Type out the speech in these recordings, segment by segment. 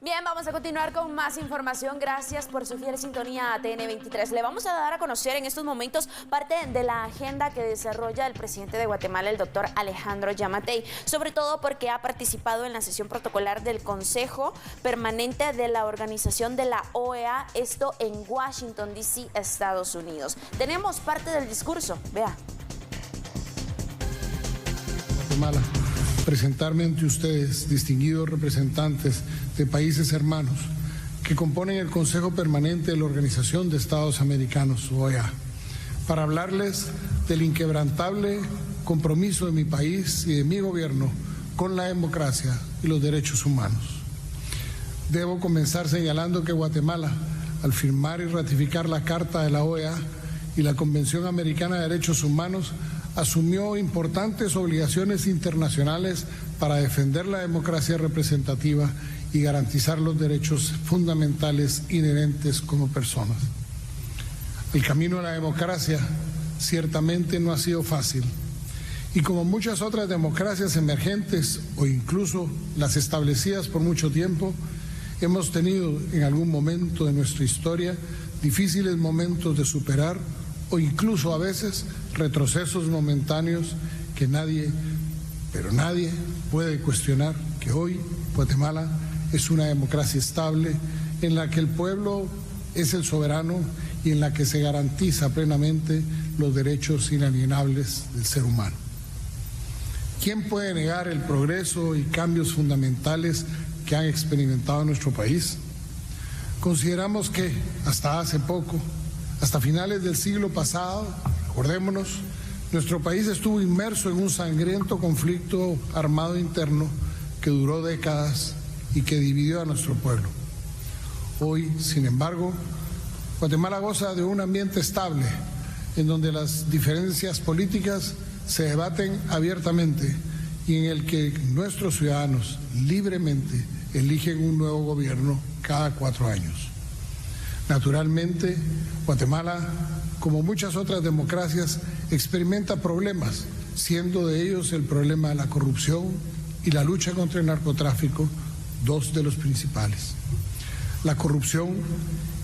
Bien, vamos a continuar con más información. Gracias por su fiel sintonía a TN23. Le vamos a dar a conocer en estos momentos parte de la agenda que desarrolla el presidente de Guatemala, el doctor Alejandro Yamatei, sobre todo porque ha participado en la sesión protocolar del Consejo Permanente de la Organización de la OEA, esto en Washington, D.C., Estados Unidos. Tenemos parte del discurso, vea. Guatemala, presentarme ante ustedes, distinguidos representantes de países hermanos que componen el Consejo Permanente de la Organización de Estados Americanos, OEA, para hablarles del inquebrantable compromiso de mi país y de mi gobierno con la democracia y los derechos humanos. Debo comenzar señalando que Guatemala, al firmar y ratificar la Carta de la OEA y la Convención Americana de Derechos Humanos, asumió importantes obligaciones internacionales para defender la democracia representativa y garantizar los derechos fundamentales inherentes como personas. El camino a la democracia ciertamente no ha sido fácil y como muchas otras democracias emergentes o incluso las establecidas por mucho tiempo, hemos tenido en algún momento de nuestra historia difíciles momentos de superar o incluso a veces retrocesos momentáneos que nadie puede cuestionar que hoy Guatemala es una democracia estable en la que el pueblo es el soberano y en la que se garantiza plenamente los derechos inalienables del ser humano. ¿Quién puede negar el progreso y cambios fundamentales que han experimentado en nuestro país? Consideramos que hasta hace poco, hasta finales del siglo pasado, recordémonos, nuestro país estuvo inmerso en un sangriento conflicto armado interno que duró décadas y que dividió a nuestro pueblo. Hoy, sin embargo, Guatemala goza de un ambiente estable en donde las diferencias políticas se debaten abiertamente y en el que nuestros ciudadanos libremente eligen un nuevo gobierno cada 4 años. Naturalmente, Guatemala, como muchas otras democracias, experimenta problemas, siendo de ellos el problema de la corrupción y la lucha contra el narcotráfico, dos de los principales. La corrupción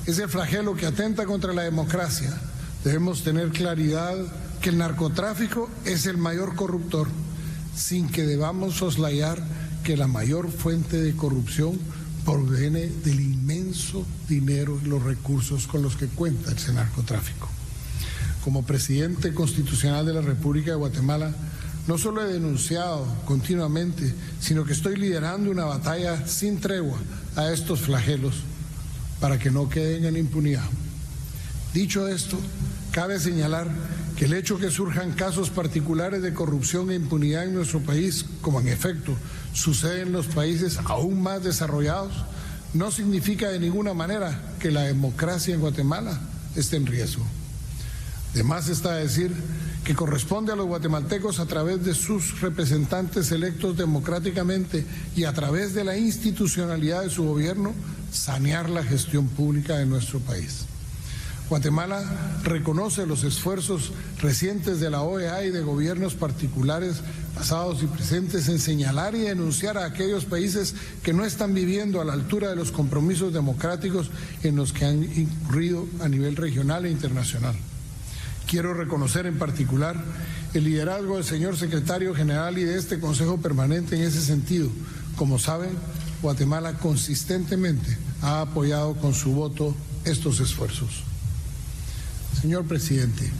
es el flagelo que atenta contra la democracia. Debemos tener claridad que el narcotráfico es el mayor corruptor, sin que debamos soslayar que la mayor fuente de corrupción proviene del inmenso dinero y los recursos con los que cuenta ese narcotráfico. Como presidente constitucional de la República de Guatemala, no solo he denunciado continuamente, sino que estoy liderando una batalla sin tregua a estos flagelos para que no queden en impunidad. Dicho esto, cabe señalar que el hecho que surjan casos particulares de corrupción e impunidad en nuestro país, como en efecto sucede en los países aún más desarrollados, no significa de ninguna manera que la democracia en Guatemala esté en riesgo. De más está decir que corresponde a los guatemaltecos, a través de sus representantes electos democráticamente y a través de la institucionalidad de su gobierno, sanear la gestión pública de nuestro país. Guatemala reconoce los esfuerzos recientes de la OEA y de gobiernos particulares, pasados y presentes, en señalar y denunciar a aquellos países que no están viviendo a la altura de los compromisos democráticos en los que han incurrido a nivel regional e internacional. Quiero reconocer en particular el liderazgo del señor secretario general y de este Consejo Permanente en ese sentido. Como saben, Guatemala consistentemente ha apoyado con su voto estos esfuerzos. Señor presidente,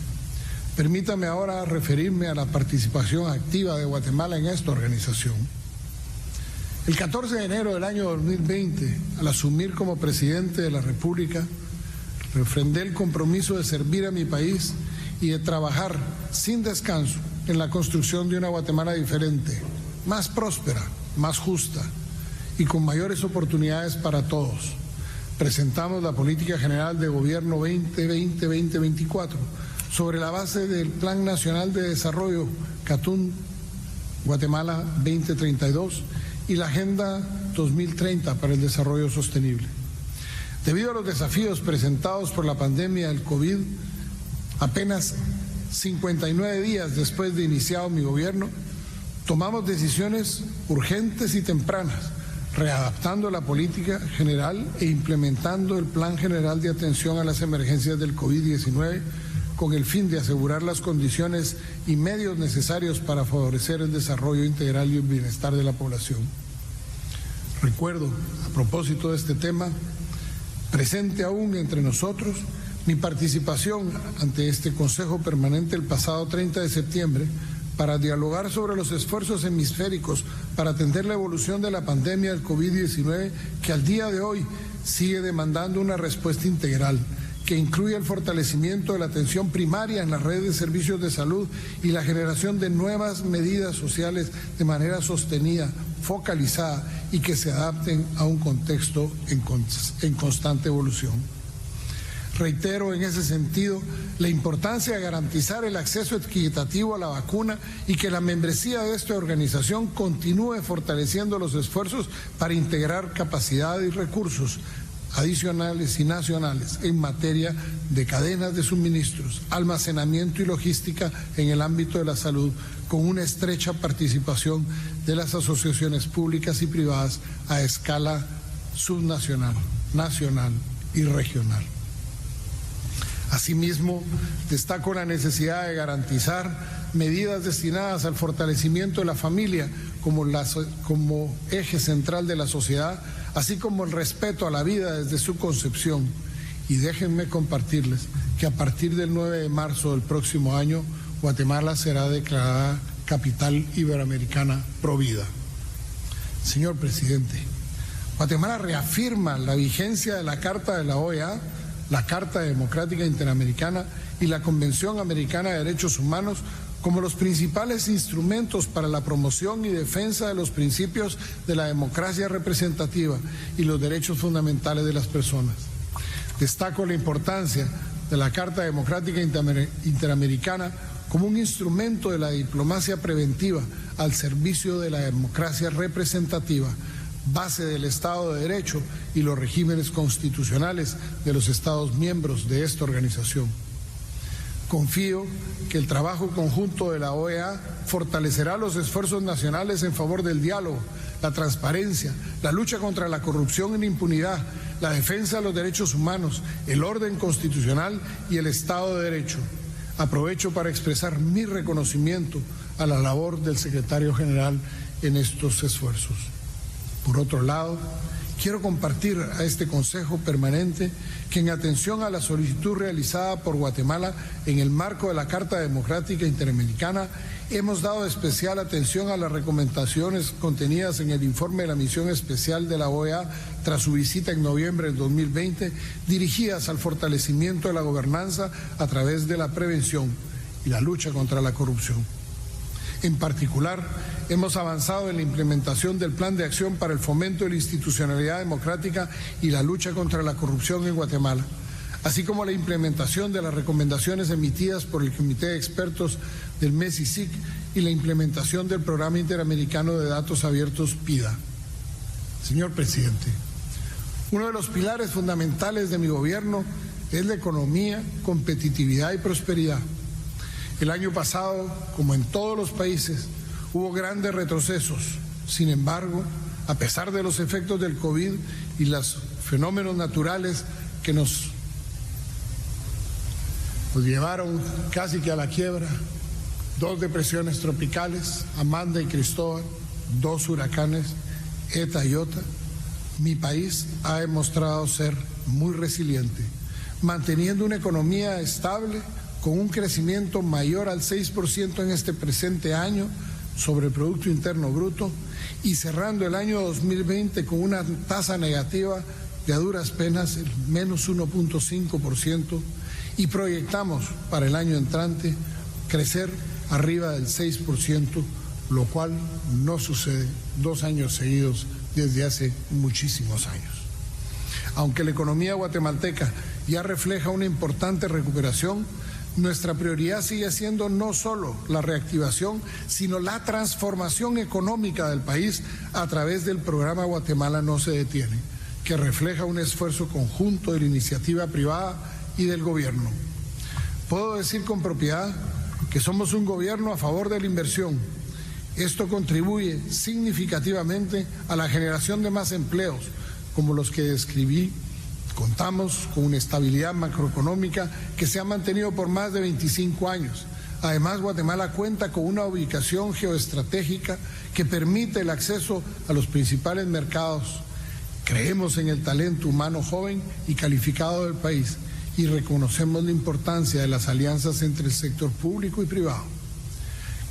permítame ahora referirme a la participación activa de Guatemala en esta organización. El 14 de enero del año 2020, al asumir como presidente de la República, refrendé el compromiso de servir a mi país y de trabajar sin descanso en la construcción de una Guatemala diferente, más próspera, más justa y con mayores oportunidades para todos. Presentamos la Política General de Gobierno 2020-2024 sobre la base del Plan Nacional de Desarrollo Catún Guatemala 2032 y la Agenda 2030 para el Desarrollo Sostenible. Debido a los desafíos presentados por la pandemia del COVID, apenas 59 días después de iniciado mi gobierno, tomamos decisiones urgentes y tempranas readaptando la política general e implementando el Plan General de Atención a las Emergencias del COVID-19 con el fin de asegurar las condiciones y medios necesarios para favorecer el desarrollo integral y el bienestar de la población. Recuerdo, a propósito de este tema, presente aún entre nosotros, mi participación ante este Consejo Permanente el pasado 30 de septiembre para dialogar sobre los esfuerzos hemisféricos para atender la evolución de la pandemia del COVID-19 que al día de hoy sigue demandando una respuesta integral que incluye el fortalecimiento de la atención primaria en las redes de servicios de salud y la generación de nuevas medidas sociales de manera sostenida, focalizada y que se adapten a un contexto en constante evolución. Reitero en ese sentido la importancia de garantizar el acceso equitativo a la vacuna y que la membresía de esta organización continúe fortaleciendo los esfuerzos para integrar capacidad y recursos adicionales y nacionales en materia de cadenas de suministros, almacenamiento y logística en el ámbito de la salud, con una estrecha participación de las asociaciones públicas y privadas a escala subnacional, nacional y regional. Asimismo, destaco la necesidad de garantizar medidas destinadas al fortalecimiento de la familia como eje central de la sociedad, así como el respeto a la vida desde su concepción. Y déjenme compartirles que a partir del 9 de marzo del próximo año, Guatemala será declarada capital iberoamericana provida. Señor presidente, Guatemala reafirma la vigencia de la Carta de la OEA, la Carta Democrática Interamericana y la Convención Americana de Derechos Humanos como los principales instrumentos para la promoción y defensa de los principios de la democracia representativa y los derechos fundamentales de las personas. Destaco la importancia de la Carta Democrática Interamericana como un instrumento de la diplomacia preventiva al servicio de la democracia representativa, base del Estado de Derecho y los regímenes constitucionales de los Estados miembros de esta organización. Confío que el trabajo conjunto de la OEA fortalecerá los esfuerzos nacionales en favor del diálogo, la transparencia, la lucha contra la corrupción y la impunidad, la defensa de los derechos humanos, el orden constitucional y el Estado de Derecho. Aprovecho para expresar mi reconocimiento a la labor del secretario general en estos esfuerzos. Por otro lado, quiero compartir a este Consejo Permanente que en atención a la solicitud realizada por Guatemala en el marco de la Carta Democrática Interamericana, hemos dado especial atención a las recomendaciones contenidas en el informe de la misión especial de la OEA tras su visita en noviembre del 2020, dirigidas al fortalecimiento de la gobernanza a través de la prevención y la lucha contra la corrupción. En particular, hemos avanzado en la implementación del Plan de Acción para el Fomento de la Institucionalidad Democrática y la lucha contra la corrupción en Guatemala, así como la implementación de las recomendaciones emitidas por el Comité de Expertos del MES-ICIC y la implementación del Programa Interamericano de Datos Abiertos PIDA. Señor presidente, uno de los pilares fundamentales de mi gobierno es la economía, competitividad y prosperidad. El año pasado, como en todos los países, hubo grandes retrocesos. Sin embargo, a pesar de los efectos del COVID y los fenómenos naturales que nos llevaron casi que a la quiebra, 2 depresiones tropicales, Amanda y Cristóbal, 2 huracanes, Eta y Iota, mi país ha demostrado ser muy resiliente, manteniendo una economía estable, con un crecimiento mayor al 6% en este presente año sobre el Producto Interno Bruto y cerrando el año 2020 con una tasa negativa de a duras penas el menos 1.5% y proyectamos para el año entrante crecer arriba del 6%, lo cual no sucede 2 años seguidos desde hace muchísimos años. Aunque la economía guatemalteca ya refleja una importante recuperación, nuestra prioridad sigue siendo no solo la reactivación, sino la transformación económica del país a través del programa Guatemala no se detiene, que refleja un esfuerzo conjunto de la iniciativa privada y del gobierno. Puedo decir con propiedad que somos un gobierno a favor de la inversión Esto contribuye significativamente a la generación de más empleos, como los que describí. Contamos con una estabilidad macroeconómica que se ha mantenido por más de 25 años. Además, Guatemala cuenta con una ubicación geoestratégica que permite el acceso a los principales mercados. Creemos en el talento humano joven y calificado del país y reconocemos la importancia de las alianzas entre el sector público y privado.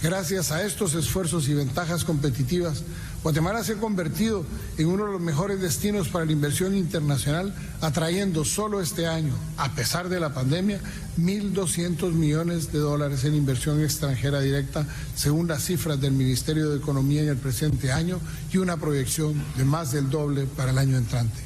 Gracias a estos esfuerzos y ventajas competitivas, Guatemala se ha convertido en uno de los mejores destinos para la inversión internacional, atrayendo solo este año, a pesar de la pandemia, 1.200 millones de dólares en inversión extranjera directa, según las cifras del Ministerio de Economía en el presente año, y una proyección de más del doble para el año entrante.